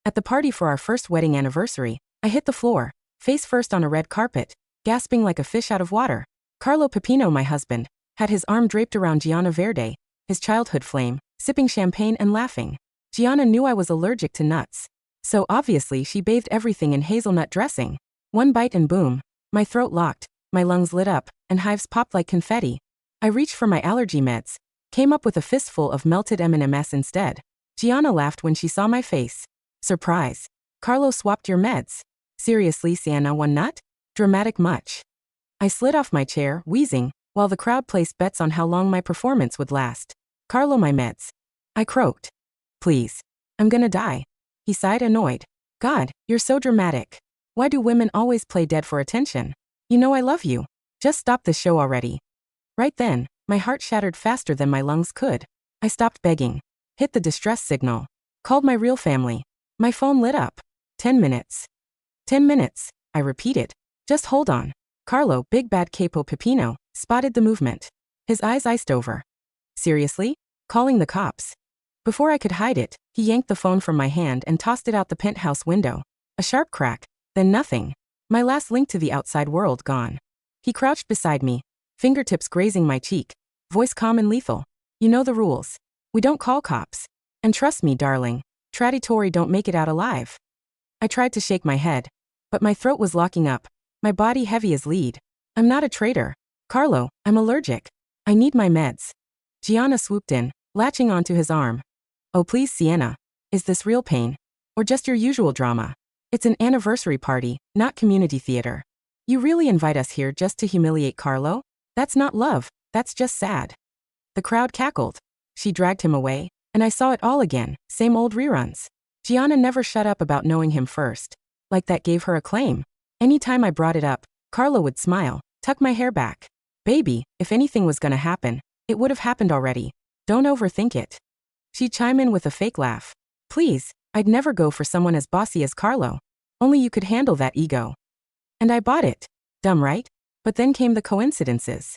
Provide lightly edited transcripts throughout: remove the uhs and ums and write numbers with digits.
At the party for our first wedding anniversary, I hit the floor, face first on a red carpet, gasping like a fish out of water. Carlo Pipino, my husband, had his arm draped around Gianna Verde, his childhood flame, sipping champagne and laughing. Gianna knew I was allergic to nuts. So obviously she bathed everything in hazelnut dressing. One bite and boom, my throat locked, my lungs lit up, and hives popped like confetti. I reached for my allergy meds, came up with a fistful of melted M&Ms instead. Gianna laughed when she saw my face. Surprise. Carlo swapped your meds. Seriously, Sienna, one nut? Dramatic much. I slid off my chair, wheezing, while the crowd placed bets on how long my performance would last. Carlo, my meds. I croaked. Please. I'm gonna die. He sighed, annoyed. God, you're so dramatic. Why do women always play dead for attention? You know I love you. Just stop this show already. Right then, my heart shattered faster than my lungs could. I stopped begging. Hit the distress signal. Called my real family. My phone lit up. 10 minutes. 10 minutes, I repeated. Just hold on. Carlo, big bad capo Pipino, spotted the movement. His eyes iced over. Seriously? Calling the cops. Before I could hide it, he yanked the phone from my hand and tossed it out the penthouse window. A sharp crack, then nothing. My last link to the outside world gone. He crouched beside me, fingertips grazing my cheek, voice calm and lethal. You know the rules. We don't call cops. And trust me, darling, traditori don't make it out alive. I tried to shake my head, but my throat was locking up, my body heavy as lead. I'm not a traitor. Carlo, I'm allergic. I need my meds. Gianna swooped in, latching onto his arm. Oh please, Sienna. Is this real pain? Or just your usual drama? It's an anniversary party, not community theater. You really invite us here just to humiliate Carlo? That's not love, that's just sad. The crowd cackled. She dragged him away, and I saw it all again, same old reruns. Gianna never shut up about knowing him first. Like that gave her a claim. Anytime I brought it up, Carlo would smile, tuck my hair back. Baby, if anything was gonna happen, it would have happened already. Don't overthink it. She'd chime in with a fake laugh. Please, I'd never go for someone as bossy as Carlo. Only you could handle that ego. And I bought it. Dumb, right? But then came the coincidences.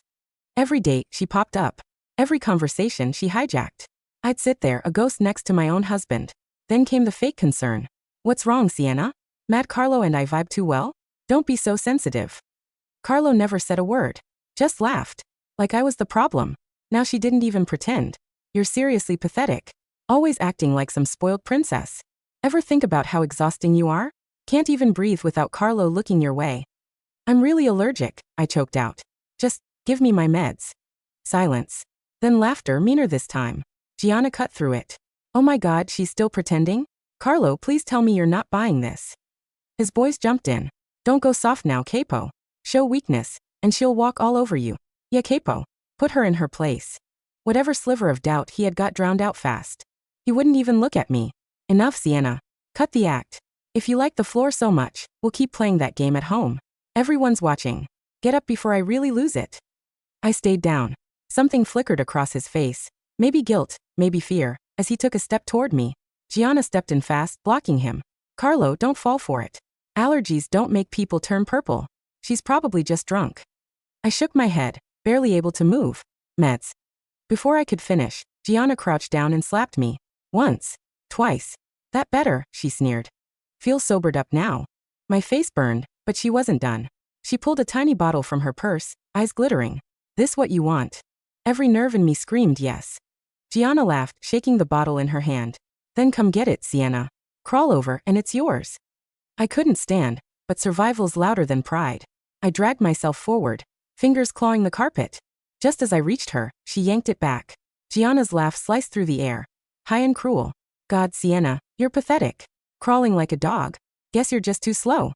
Every date, she popped up. Every conversation, she hijacked. I'd sit there, a ghost next to my own husband. Then came the fake concern. What's wrong, Sienna? Mad Carlo and I vibe too well? Don't be so sensitive. Carlo never said a word. Just laughed. Like I was the problem. Now she didn't even pretend. You're seriously pathetic. Always acting like some spoiled princess. Ever think about how exhausting you are? Can't even breathe without Carlo looking your way. I'm really allergic, I choked out. Just, give me my meds. Silence. Then laughter, meaner this time. Gianna cut through it. Oh my God, she's still pretending? Carlo, please tell me you're not buying this. His boys jumped in. Don't go soft now, capo. Show weakness, and she'll walk all over you. Yeah, capo. Put her in her place. Whatever sliver of doubt he had got drowned out fast. He wouldn't even look at me. Enough, Sienna. Cut the act. If you like the floor so much, we'll keep playing that game at home. Everyone's watching. Get up before I really lose it. I stayed down. Something flickered across his face. Maybe guilt, maybe fear, as he took a step toward me. Gianna stepped in fast, blocking him. Carlo, don't fall for it. Allergies don't make people turn purple. She's probably just drunk. I shook my head, barely able to move. Meds. Before I could finish, Gianna crouched down and slapped me. Once. Twice. That better, she sneered. Feel sobered up now. My face burned, but she wasn't done. She pulled a tiny bottle from her purse, eyes glittering. This what you want? Every nerve in me screamed yes. Gianna laughed, shaking the bottle in her hand. Then come get it, Sienna. Crawl over and it's yours. I couldn't stand, but survival's louder than pride. I dragged myself forward, fingers clawing the carpet. Just as I reached her, she yanked it back. Gianna's laugh sliced through the air. High and cruel. God, Sienna, you're pathetic. Crawling like a dog. Guess you're just too slow.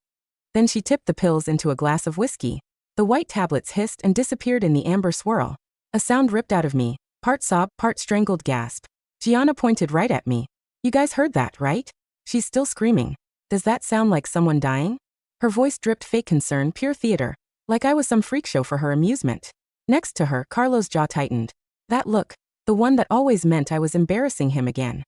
Then she tipped the pills into a glass of whiskey. The white tablets hissed and disappeared in the amber swirl. A sound ripped out of me, part sob, part strangled gasp. Gianna pointed right at me. You guys heard that, right? She's still screaming. Does that sound like someone dying? Her voice dripped fake concern, pure theater. Like I was some freak show for her amusement. Next to her, Carlo's jaw tightened. That look, the one that always meant I was embarrassing him again.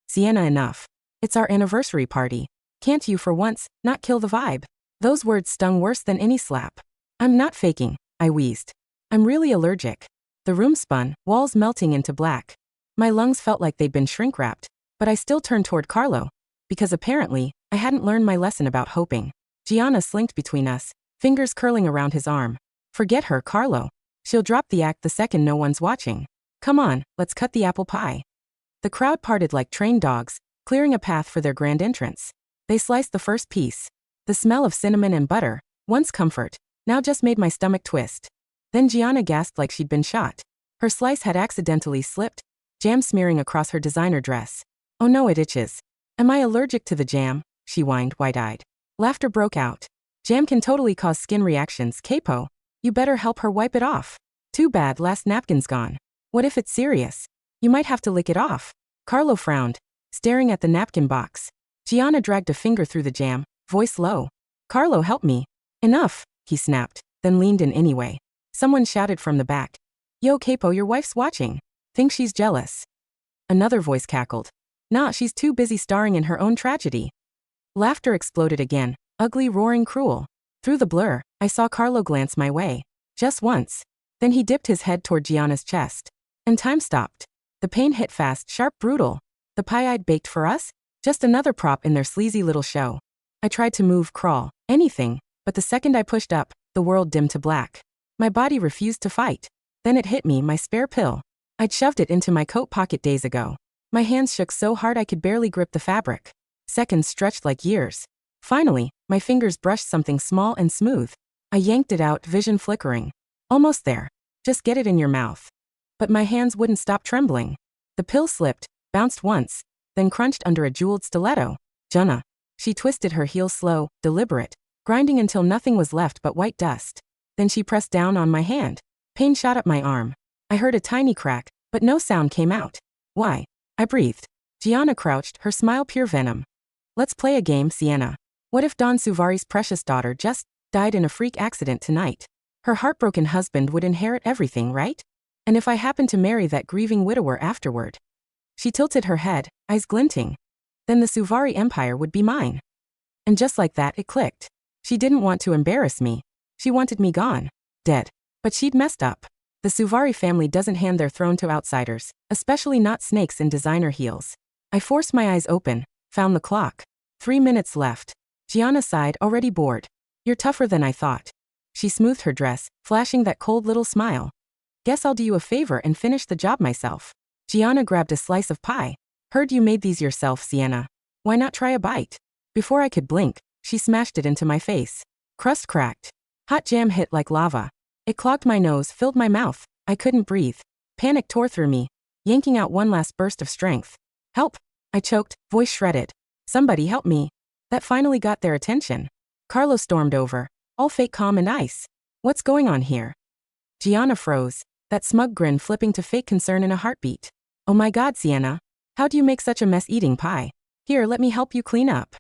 Sienna, enough. It's our anniversary party. Can't you for once, not kill the vibe? Those words stung worse than any slap. I'm not faking, I wheezed. I'm really allergic. The room spun, walls melting into black. My lungs felt like they'd been shrink-wrapped, but I still turned toward Carlo. because apparently, I hadn't learned my lesson about hoping. Gianna slinked between us, fingers curling around his arm. Forget her, Carlo. She'll drop the act the second no one's watching. Come on, let's cut the apple pie. The crowd parted like trained dogs, clearing a path for their grand entrance. They sliced the first piece. The smell of cinnamon and butter, once comfort, now just made my stomach twist. Then Gianna gasped like she'd been shot. Her slice had accidentally slipped, jam smearing across her designer dress. Oh no, it itches. Am I allergic to the jam? She whined, wide-eyed. Laughter broke out. Jam can totally cause skin reactions, capo. You better help her wipe it off. Too bad, last napkin's gone. What if it's serious? You might have to lick it off. Carlo frowned, staring at the napkin box. Gianna dragged a finger through the jam, voice low. Carlo, help me. Enough, he snapped, then leaned in anyway. Someone shouted from the back. Yo, capo, your wife's watching. Think she's jealous. Another voice cackled. Nah, she's too busy starring in her own tragedy. Laughter exploded again, ugly, roaring, cruel. Through the blur, I saw Carlo glance my way. Just once. Then he dipped his head toward Gianna's chest. And time stopped. The pain hit fast, sharp, brutal. The pie I'd baked for us? Just another prop in their sleazy little show. I tried to move, crawl, anything, but the second I pushed up, the world dimmed to black. My body refused to fight. Then it hit me, my spare pill. I'd shoved it into my coat pocket days ago. My hands shook so hard I could barely grip the fabric. Seconds stretched like years. Finally, my fingers brushed something small and smooth. I yanked it out, vision flickering. Almost there. Just get it in your mouth. But my hands wouldn't stop trembling. The pill slipped, bounced once, then crunched under a jeweled stiletto. Gianna. She twisted her heel slow, deliberate, grinding until nothing was left but white dust. Then she pressed down on my hand. Pain shot up my arm. I heard a tiny crack, but no sound came out. Why? I breathed. Gianna crouched, her smile pure venom. Let's play a game, Sienna. What if Don Suvari's precious daughter just died in a freak accident tonight? Her heartbroken husband would inherit everything, right? And if I happened to marry that grieving widower afterward? She tilted her head, eyes glinting. Then the Suvari empire would be mine. And just like that, it clicked. She didn't want to embarrass me. She wanted me gone. Dead. But she'd messed up. The Suvari family doesn't hand their throne to outsiders, especially not snakes in designer heels. I forced my eyes open, found the clock. 3 minutes left. Gianna sighed, already bored. You're tougher than I thought. She smoothed her dress, flashing that cold little smile. Guess I'll do you a favor and finish the job myself. Gianna grabbed a slice of pie. Heard you made these yourself, Sienna. Why not try a bite? Before I could blink, she smashed it into my face. Crust cracked. Hot jam hit like lava. It clogged my nose, filled my mouth. I couldn't breathe. Panic tore through me, yanking out one last burst of strength. Help! I choked, voice shredded. Somebody help me. That finally got their attention. Carlo stormed over, all fake calm and ice. What's going on here? Gianna froze, that smug grin flipping to fake concern in a heartbeat. Oh my God, Sienna. How do you make such a mess eating pie? Here, let me help you clean up.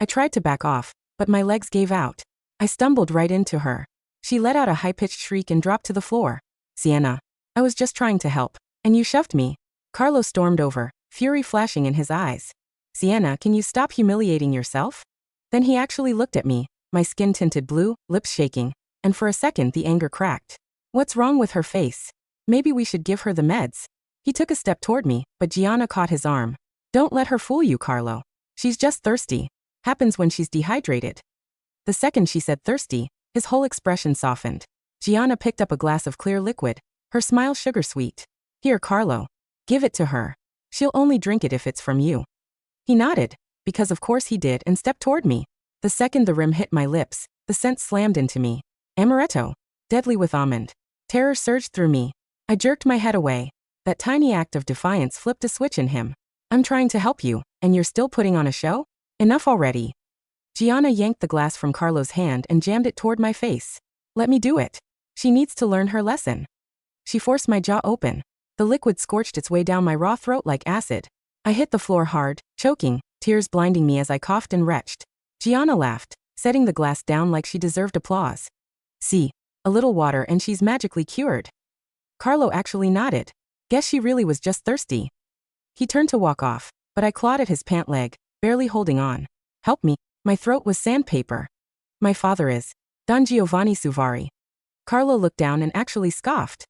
I tried to back off, but my legs gave out. I stumbled right into her. She let out a high-pitched shriek and dropped to the floor. Sienna. I was just trying to help, and you shoved me. Carlo stormed over, fury flashing in his eyes. Sienna, can you stop humiliating yourself? Then he actually looked at me, my skin tinted blue, lips shaking, and for a second the anger cracked. What's wrong with her face? Maybe we should give her the meds. He took a step toward me, but Gianna caught his arm. Don't let her fool you, Carlo. She's just thirsty. Happens when she's dehydrated. The second she said thirsty, his whole expression softened. Gianna picked up a glass of clear liquid, her smile sugar-sweet. Here, Carlo. Give it to her. She'll only drink it if it's from you. He nodded, because of course he did, and stepped toward me. The second the rim hit my lips, the scent slammed into me. Amaretto. Deadly with almond. Terror surged through me. I jerked my head away. That tiny act of defiance flipped a switch in him. I'm trying to help you, and you're still putting on a show? Enough already. Gianna yanked the glass from Carlo's hand and jammed it toward my face. Let me do it. She needs to learn her lesson. She forced my jaw open. The liquid scorched its way down my raw throat like acid. I hit the floor hard, choking, tears blinding me as I coughed and retched. Gianna laughed, setting the glass down like she deserved applause. See, a little water and she's magically cured. Carlo actually nodded. Guess she really was just thirsty. He turned to walk off, but I clawed at his pant leg, barely holding on. Help me. My throat was sandpaper. My father is Don Giovanni Suvari. Carlo looked down and actually scoffed.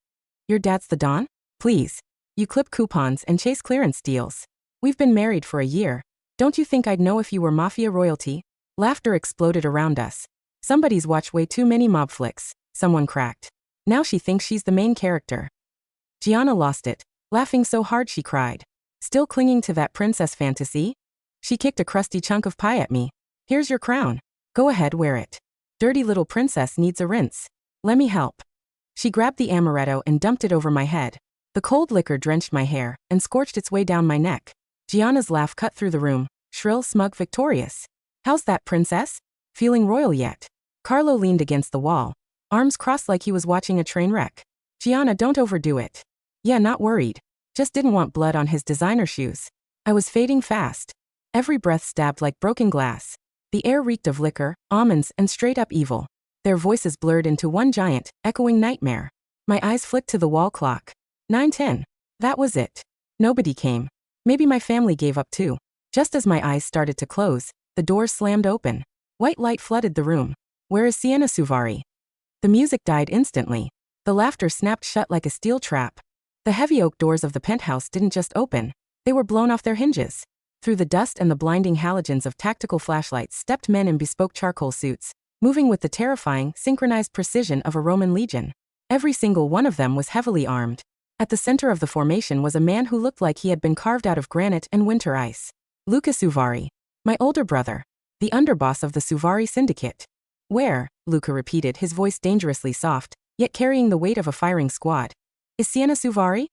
Your dad's the Don? Please. You clip coupons and chase clearance deals. We've been married for a year. Don't you think I'd know if you were mafia royalty? Laughter exploded around us. Somebody's watched way too many mob flicks, someone cracked. Now she thinks she's the main character. Gianna lost it, laughing so hard she cried. Still clinging to that princess fantasy? She kicked a crusty chunk of pie at me. Here's your crown. Go ahead, wear it. Dirty little princess needs a rinse. Let me help. She grabbed the amaretto and dumped it over my head. The cold liquor drenched my hair and scorched its way down my neck. Gianna's laugh cut through the room, shrill, smug, victorious. How's that, princess? Feeling royal yet? Carlo leaned against the wall, arms crossed like he was watching a train wreck. Gianna, don't overdo it. Yeah, not worried. Just didn't want blood on his designer shoes. I was fading fast. Every breath stabbed like broken glass. The air reeked of liquor, almonds, and straight-up evil. Their voices blurred into one giant, echoing nightmare. My eyes flicked to the wall clock. 9:10. That was it. Nobody came. Maybe my family gave up too. Just as my eyes started to close, the doors slammed open. White light flooded the room. Where is Sienna Suvari? The music died instantly. The laughter snapped shut like a steel trap. The heavy oak doors of the penthouse didn't just open. They were blown off their hinges. Through the dust and the blinding halogens of tactical flashlights stepped men in bespoke charcoal suits, moving with the terrifying, synchronized precision of a Roman legion. Every single one of them was heavily armed. At the center of the formation was a man who looked like he had been carved out of granite and winter ice. Luca Suvari. My older brother. The underboss of the Suvari syndicate. Where? Luca repeated, his voice dangerously soft, yet carrying the weight of a firing squad. Is Sienna Suvari?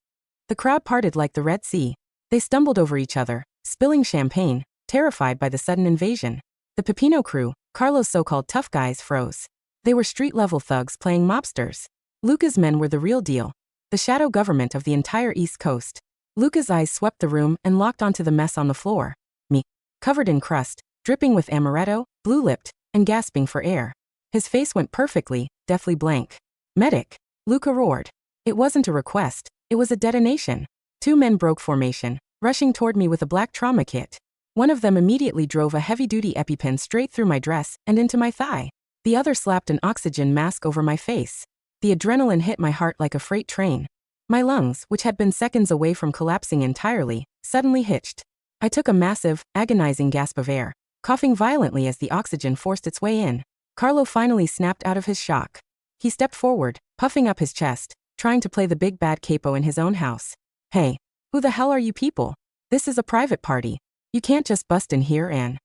The crowd parted like the Red Sea. They stumbled over each other, spilling champagne, terrified by the sudden invasion. The Pipino crew, Carlo's so-called tough guys, froze. They were street-level thugs playing mobsters. Luca's men were the real deal. The shadow government of the entire East Coast. Luca's eyes swept the room and locked onto the mess on the floor. Me. Covered in crust, dripping with amaretto, blue-lipped, and gasping for air. His face went perfectly, deathly blank. Medic. Luca roared. It wasn't a request, it was a detonation. Two men broke formation, rushing toward me with a black trauma kit. One of them immediately drove a heavy-duty EpiPen straight through my dress and into my thigh. The other slapped an oxygen mask over my face. The adrenaline hit my heart like a freight train. My lungs, which had been seconds away from collapsing entirely, suddenly hitched. I took a massive, agonizing gasp of air, coughing violently as the oxygen forced its way in. Carlo finally snapped out of his shock. He stepped forward, puffing up his chest, trying to play the big bad capo in his own house. Hey, who the hell are you people? This is a private party. You can't just bust in here and...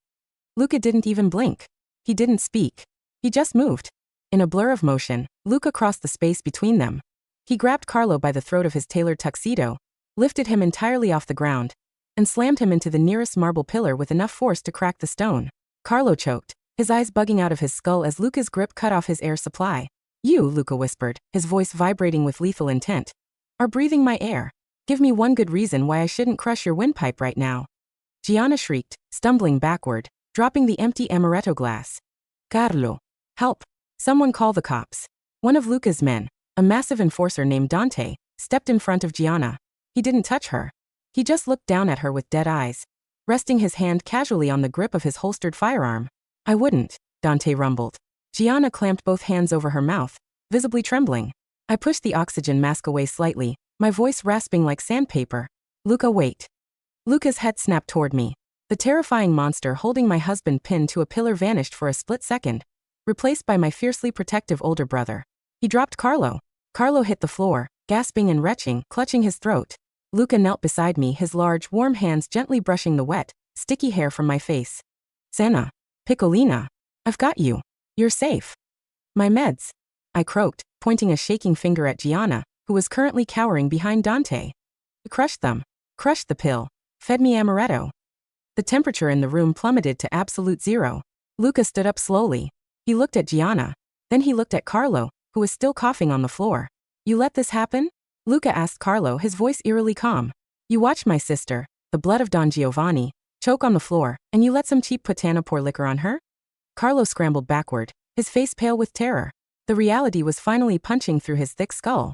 Luca didn't even blink. He didn't speak. He just moved. In a blur of motion, Luca crossed the space between them. He grabbed Carlo by the throat of his tailored tuxedo, lifted him entirely off the ground, and slammed him into the nearest marble pillar with enough force to crack the stone. Carlo choked, his eyes bugging out of his skull as Luca's grip cut off his air supply. You, Luca whispered, his voice vibrating with lethal intent, are breathing my air. Give me one good reason why I shouldn't crush your windpipe right now. Gianna shrieked, stumbling backward, dropping the empty amaretto glass. Carlo. Help. Someone call the cops. One of Luca's men, a massive enforcer named Dante, stepped in front of Gianna. He didn't touch her. He just looked down at her with dead eyes, resting his hand casually on the grip of his holstered firearm. I wouldn't, Dante rumbled. Gianna clamped both hands over her mouth, visibly trembling. I pushed the oxygen mask away slightly, my voice rasping like sandpaper. Luca, wait. Luca's head snapped toward me. The terrifying monster holding my husband pinned to a pillar vanished for a split second, replaced by my fiercely protective older brother. He dropped Carlo. Carlo hit the floor, gasping and retching, clutching his throat. Luca knelt beside me, his large, warm hands gently brushing the wet, sticky hair from my face. Senna. Piccolina. I've got you. You're safe. My meds. I croaked, pointing a shaking finger at Gianna, who was currently cowering behind Dante. Crushed them. Crushed the pill. Fed me amaretto. The temperature in the room plummeted to absolute zero. Luca stood up slowly. He looked at Gianna. Then he looked at Carlo, who was still coughing on the floor. You let this happen? Luca asked Carlo, his voice eerily calm. You watched my sister, the blood of Don Giovanni, choke on the floor, and you let some cheap putana pour liquor on her? Carlo scrambled backward, his face pale with terror. The reality was finally punching through his thick skull.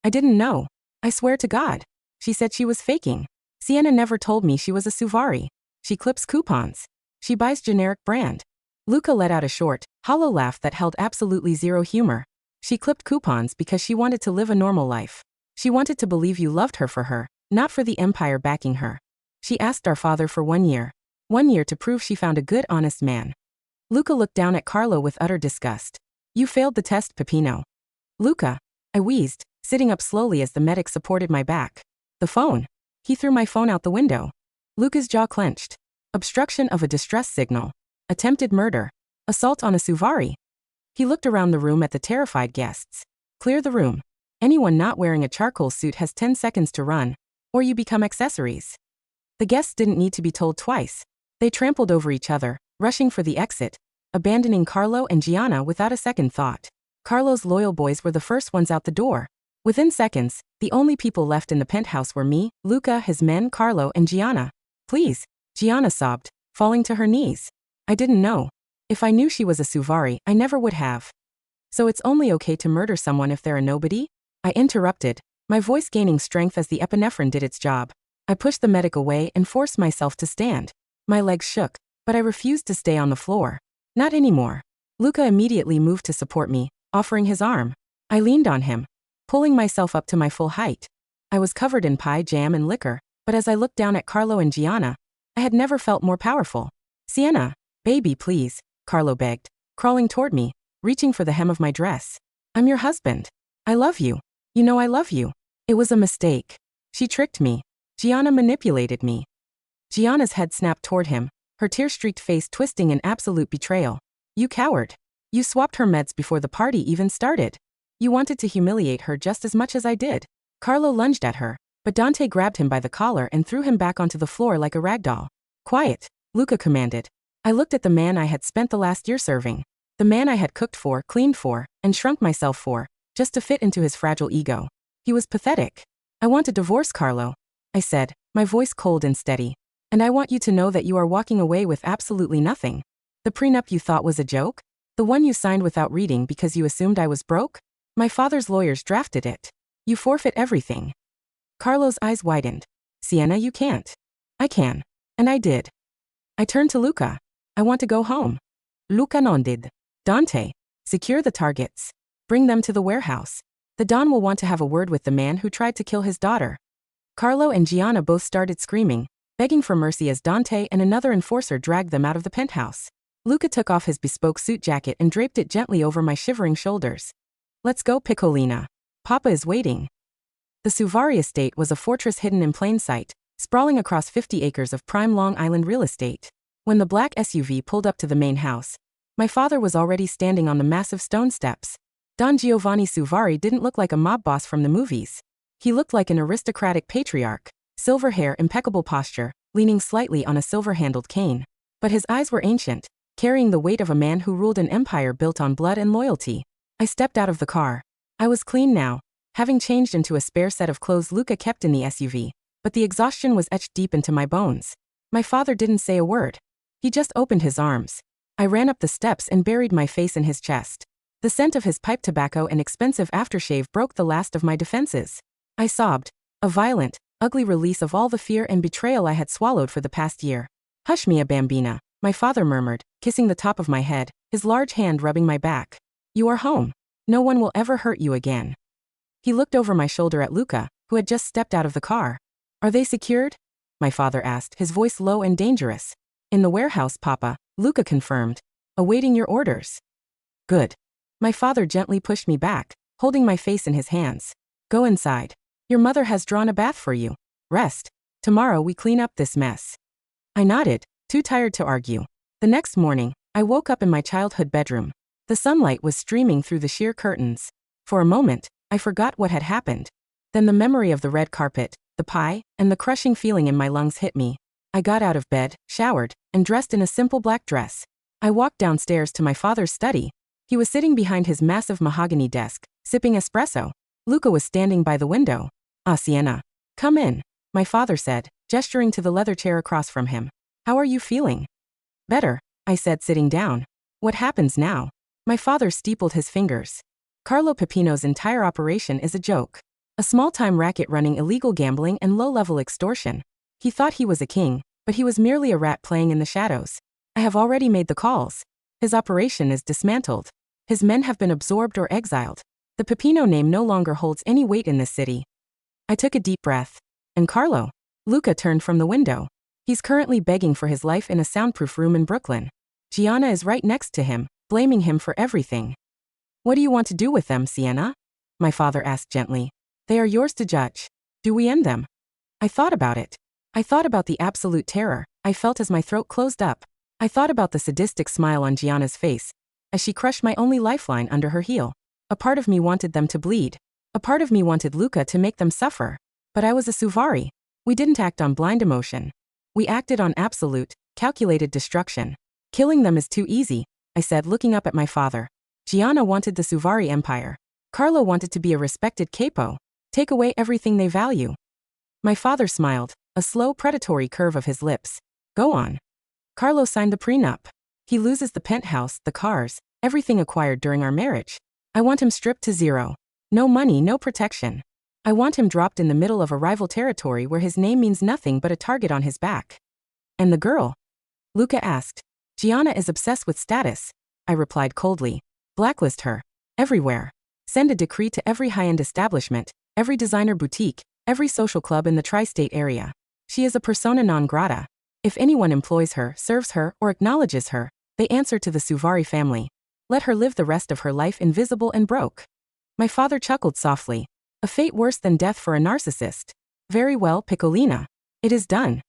I didn't know. I swear to God. She said she was faking. Sienna never told me she was a Suvari. She clips coupons. She buys generic brand. Luca let out a short, hollow laugh that held absolutely zero humor. She clipped coupons because she wanted to live a normal life. She wanted to believe you loved her for her, not for the empire backing her. She asked our father for 1 year. 1 year to prove she found a good, honest man. Luca looked down at Carlo with utter disgust. You failed the test, Pipino. Luca, I wheezed, sitting up slowly as the medic supported my back. The phone. He threw my phone out the window. Luca's jaw clenched. Obstruction of a distress signal. Attempted murder. Assault on a Suvari. He looked around the room at the terrified guests. Clear the room. Anyone not wearing a charcoal suit has 10 seconds to run, or you become accessories. The guests didn't need to be told twice. They trampled over each other, rushing for the exit, abandoning Carlo and Gianna without a second thought. Carlo's loyal boys were the first ones out the door. Within seconds, the only people left in the penthouse were me, Luca, his men, Carlo, and Gianna. Please, Gianna sobbed, falling to her knees. I didn't know. If I knew she was a Suvari, I never would have. So it's only okay to murder someone if they're a nobody? I interrupted, my voice gaining strength as the epinephrine did its job. I pushed the medic away and forced myself to stand. My legs shook, but I refused to stay on the floor. Not anymore. Luca immediately moved to support me, offering his arm. I leaned on him, pulling myself up to my full height. I was covered in pie, jam, and liquor, but as I looked down at Carlo and Gianna, I had never felt more powerful. Sienna, baby, please, Carlo begged, crawling toward me, reaching for the hem of my dress. I'm your husband. I love you. You know I love you. It was a mistake. She tricked me. Gianna manipulated me. Gianna's head snapped toward him, her tear-streaked face twisting in absolute betrayal. You coward. You swapped her meds before the party even started. You wanted to humiliate her just as much as I did. Carlo lunged at her, but Dante grabbed him by the collar and threw him back onto the floor like a rag doll. Quiet, Luca commanded. I looked at the man I had spent the last year serving. The man I had cooked for, cleaned for, and shrunk myself for, just to fit into his fragile ego. He was pathetic. I want a divorce, Carlo, I said, my voice cold and steady. And I want you to know that you are walking away with absolutely nothing. The prenup you thought was a joke? The one you signed without reading because you assumed I was broke? My father's lawyers drafted it. You forfeit everything. Carlo's eyes widened. Sienna, you can't. I can. And I did. I turned to Luca. I want to go home. Luca nodded. Dante, secure the targets. Bring them to the warehouse. The Don will want to have a word with the man who tried to kill his daughter. Carlo and Gianna both started screaming, begging for mercy as Dante and another enforcer dragged them out of the penthouse. Luca took off his bespoke suit jacket and draped it gently over my shivering shoulders. Let's go, Piccolina. Papa is waiting. The Suvari estate was a fortress hidden in plain sight, sprawling across 50 acres of prime Long Island real estate. When the black SUV pulled up to the main house, my father was already standing on the massive stone steps. Don Giovanni Suvari didn't look like a mob boss from the movies. He looked like an aristocratic patriarch, silver hair, impeccable posture, leaning slightly on a silver-handled cane. But his eyes were ancient, carrying the weight of a man who ruled an empire built on blood and loyalty. I stepped out of the car. I was clean now, having changed into a spare set of clothes Luca kept in the SUV, but the exhaustion was etched deep into my bones. My father didn't say a word. He just opened his arms. I ran up the steps and buried my face in his chest. The scent of his pipe tobacco and expensive aftershave broke the last of my defenses. I sobbed, a violent, ugly release of all the fear and betrayal I had swallowed for the past year. Hush, mia bambina, my father murmured, kissing the top of my head, his large hand rubbing my back. You are home. No one will ever hurt you again. He looked over my shoulder at Luca, who had just stepped out of the car. Are they secured? My father asked, his voice low and dangerous. In the warehouse, Papa, Luca confirmed. Awaiting your orders. Good. My father gently pushed me back, holding my face in his hands. Go inside. Your mother has drawn a bath for you. Rest. Tomorrow we clean up this mess. I nodded, too tired to argue. The next morning, I woke up in my childhood bedroom. The sunlight was streaming through the sheer curtains. For a moment, I forgot what had happened. Then the memory of the red carpet, the pie, and the crushing feeling in my lungs hit me. I got out of bed, showered, and dressed in a simple black dress. I walked downstairs to my father's study. He was sitting behind his massive mahogany desk, sipping espresso. Luca was standing by the window. Ah, Sienna. Come in, my father said, gesturing to the leather chair across from him. How are you feeling? Better, I said, sitting down. What happens now? My father steepled his fingers. Carlo Pipino's entire operation is a joke. A small-time racket running illegal gambling and low-level extortion. He thought he was a king, but he was merely a rat playing in the shadows. I have already made the calls. His operation is dismantled. His men have been absorbed or exiled. The Pipino name no longer holds any weight in this city. I took a deep breath. And Carlo? Luca turned from the window. He's currently begging for his life in a soundproof room in Brooklyn. Gianna is right next to him, blaming him for everything. What do you want to do with them, Sienna? My father asked gently. They are yours to judge. Do we end them? I thought about it. I thought about the absolute terror I felt as my throat closed up. I thought about the sadistic smile on Gianna's face as she crushed my only lifeline under her heel. A part of me wanted them to bleed. A part of me wanted Luca to make them suffer. But I was a Suvari. We didn't act on blind emotion. We acted on absolute, calculated destruction. Killing them is too easy, I said, looking up at my father. Gianna wanted the Suvari Empire. Carlo wanted to be a respected capo. Take away everything they value. My father smiled, a slow predatory curve of his lips. Go on. Carlo signed the prenup. He loses the penthouse, the cars, everything acquired during our marriage. I want him stripped to zero. No money, no protection. I want him dropped in the middle of a rival territory where his name means nothing but a target on his back. And the girl? Luca asked. Gianna is obsessed with status. I replied coldly. Blacklist her. Everywhere. Send a decree to every high-end establishment, every designer boutique, every social club in the tri-state area. She is a persona non grata. If anyone employs her, serves her, or acknowledges her, they answer to the Suvari family. Let her live the rest of her life invisible and broke. My father chuckled softly. A fate worse than death for a narcissist. Very well, Piccolina. It is done.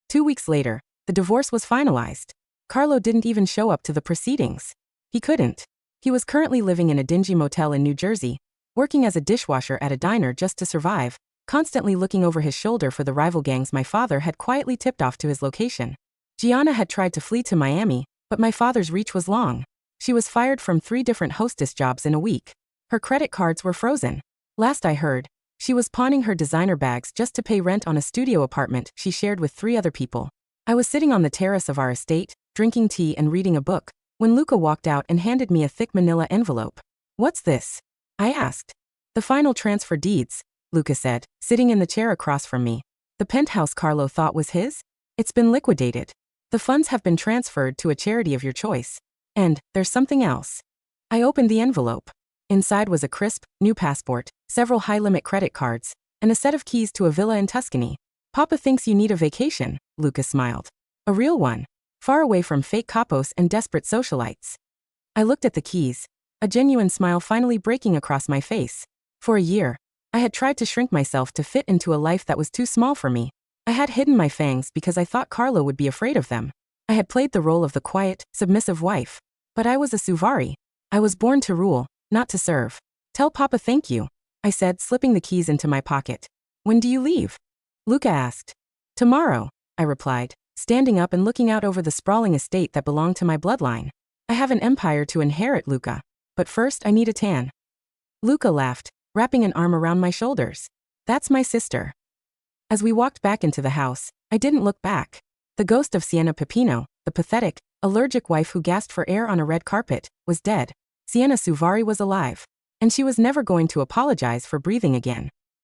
2 weeks later, the divorce was finalized. Carlo didn't even show up to the proceedings. He couldn't. He was currently living in a dingy motel in New Jersey, working as a dishwasher at a diner just to survive, constantly looking over his shoulder for the rival gangs my father had quietly tipped off to his location. Gianna had tried to flee to Miami, but my father's reach was long. She was fired from 3 different hostess jobs in a week. Her credit cards were frozen. Last I heard, she was pawning her designer bags just to pay rent on a studio apartment she shared with 3 other people. I was sitting on the terrace of our estate, drinking tea and reading a book, when Luca walked out and handed me a thick manila envelope. What's this? I asked. The final transfer deeds, Luca said, sitting in the chair across from me. The penthouse Carlo thought was his? It's been liquidated. The funds have been transferred to a charity of your choice. And there's something else. I opened the envelope. Inside was a crisp, new passport, several high-limit credit cards, and a set of keys to a villa in Tuscany. Papa thinks you need a vacation, Luca smiled. A real one. Far away from fake capos and desperate socialites. I looked at the keys, a genuine smile finally breaking across my face. For a year, I had tried to shrink myself to fit into a life that was too small for me. I had hidden my fangs because I thought Carlo would be afraid of them. I had played the role of the quiet, submissive wife. But I was a Suvari. I was born to rule, not to serve. Tell Papa thank you, I said, slipping the keys into my pocket. When do you leave? Luca asked. Tomorrow, I replied, standing up and looking out over the sprawling estate that belonged to my bloodline. I have an empire to inherit, Luca. But first I need a tan. Luca laughed, wrapping an arm around my shoulders. That's my sister. As we walked back into the house, I didn't look back. The ghost of Sienna Pipino, the pathetic, allergic wife who gasped for air on a red carpet, was dead. Sienna Suvari was alive. And she was never going to apologize for breathing again.